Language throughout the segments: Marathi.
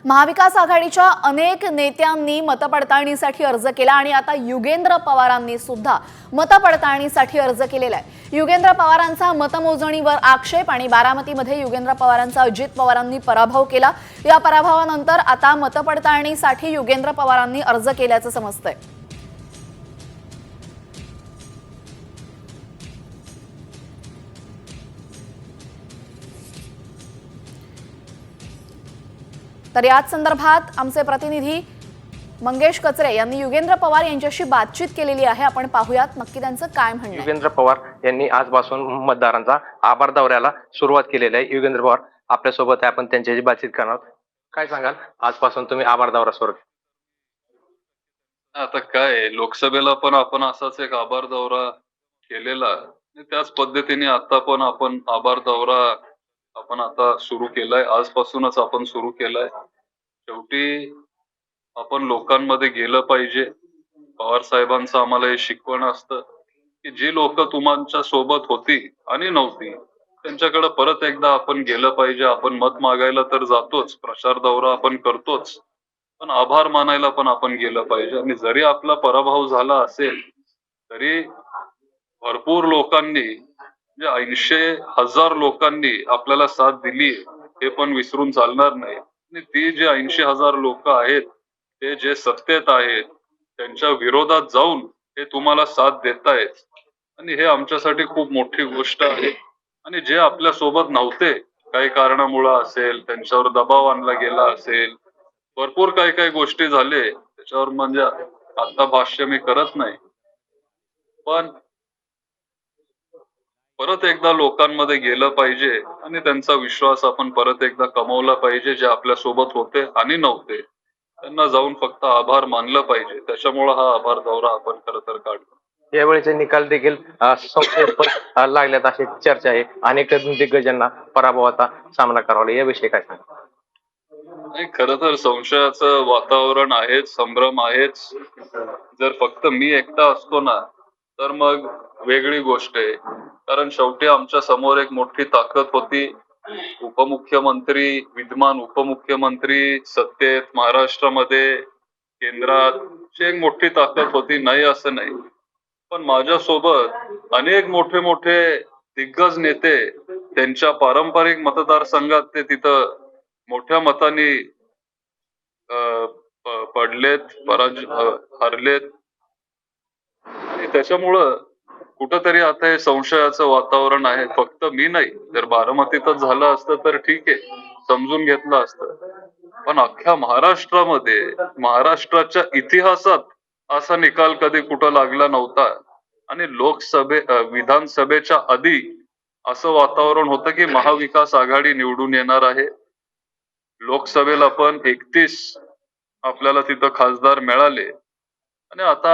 महाविकास आघाडीच्या अनेक नेत्यांनी मतपडताळणीसाठी अर्ज केला आणि आता युगेंद्र पवारांनी सुद्धा मतपडताळणीसाठी अर्ज केलेला आहे। युगेंद्र पवारांचा मतमोजणीवर आक्षेप आणि बारामतीमध्ये युगेंद्र पवारांचा अजित पवारांनी पराभव केला। या पराभवानंतर आता मतपडताळणीसाठी युगेंद्र पवारांनी अर्ज केल्याचं समजतंय। तर याच संदर्भात आमचे प्रतिनिधी मंगेश कचरे यांनी युगेंद्र पवार यांच्याशी बातचीत केलेली आहे। आपण पाहूयात नक्की त्यांचं काय म्हणणं आहे। युगेंद्र पवार यांनी आजपासून मतदारांचा आभार दौऱ्याला सुरुवात केलेली आहे। युगेंद्र पवार आपल्या सोबत आहे, आपण त्यांच्याशी बातचीत करणार आहोत। काय सांगाल, आजपासून तुम्ही आभार दौरा सुरू केला? आता काय, लोकसभेला पण आपण असाच एक आभार दौरा केलेला, त्याच पद्धतीने आता पण आपण आभार दौरा आपण आता सुरू केलाय। आजपासूनच आपण सुरू केलाय। शेवटी आपण लोकांमध्ये गेलं पाहिजे। पवार साहेबांचं आम्हाला हे शिकवण असतं की जी लोक तुमच्या सोबत होती आणि नव्हती त्यांच्याकडे परत एकदा आपण गेलं पाहिजे। आपण मत मागायला तर जातोच, प्रचार दौरा आपण करतोच, पण आभार मानायला पण आपण गेलं पाहिजे। आणि जरी आपला पराभव झाला असेल तरी भरपूर लोकांनी, म्हणजे 80,000 लोकांनी आपल्याला साथ दिली, हे पण विसरून चालणार नाही। आणि ती जे 80,000 लोक आहेत ते जे सत्तेत आहेत त्यांच्या विरोधात जाऊन हे तुम्हाला साथ देतायत, आणि हे आमच्यासाठी खूप मोठी गोष्ट आहे। आणि जे आपल्या सोबत नव्हते, काही कारणामुळे असेल, त्यांच्यावर दबाव आणला गेला असेल, भरपूर काही गोष्टी झाले, त्याच्यावर म्हणजे आता भाष्य मी करत नाही, पण परत एकदा लोकांमध्ये गेलं पाहिजे आणि त्यांचा विश्वास आपण परत एकदा कमवला पाहिजे। जे आपल्या सोबत होते आणि नव्हते त्यांना जाऊन फक्त आभार मानलं पाहिजे। त्याच्यामुळे हा आभार दौरा आपण खरं तर काढतो। यावेळीचे निकाल देखील संशयास्पद लागल्यात अशी चर्चा आहे। अनेक दिग्गजांना पराभवाचा सामना करावा लागला, याविषयी काय सांगा? नाही, खरं तर संशयाचं वातावरण आहेच, संभ्रम आहेच। जर फक्त मी एकटा असतो ना तर मग वेगळी गोष्ट आहे, कारण शेवटी आमच्या समोर एक मोठी ताकद होती। उपमुख्यमंत्री, विद्यमान उपमुख्यमंत्री सत्तेत, महाराष्ट्रामध्ये, केंद्रात एक मोठी ताकद होती, नाही असं नाही, पण माझ्यासोबत अनेक मोठे दिग्गज नेते त्यांच्या पारंपरिक मतदारसंघात ते तिथं मोठ्या मताने पडलेत, हरलेत। आणि त्याच्यामुळं कुठंतरी आता हे संशयाचं वातावरण आहे। फक्त मी नाही, जर बारामतीतच झालं असतं तर ठीक आहे, समजून घेतलं असतं, पण अख्ख्या महाराष्ट्रामध्ये, महाराष्ट्राच्या इतिहासात असा निकाल कधी कुठं लागला नव्हता। आणि विधानसभेच्या आधी असं वातावरण होतं की महाविकास आघाडी निवडून येणार आहे। लोकसभेला पण 31 आपल्याला तिथं खासदार मिळाले, आणि आता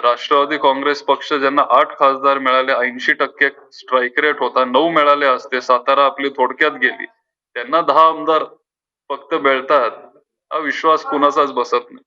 राष्ट्रवादी काँग्रेस पक्ष ज्यांना 8 खासदार मिळाले, 80% स्ट्राईक रेट होता, 9 मिळाले असते, सातारा आपली थोडक्यात गेली, त्यांना 10 आमदार फक्त मिळतात, हा विश्वास कुणाचाच बसत नाही।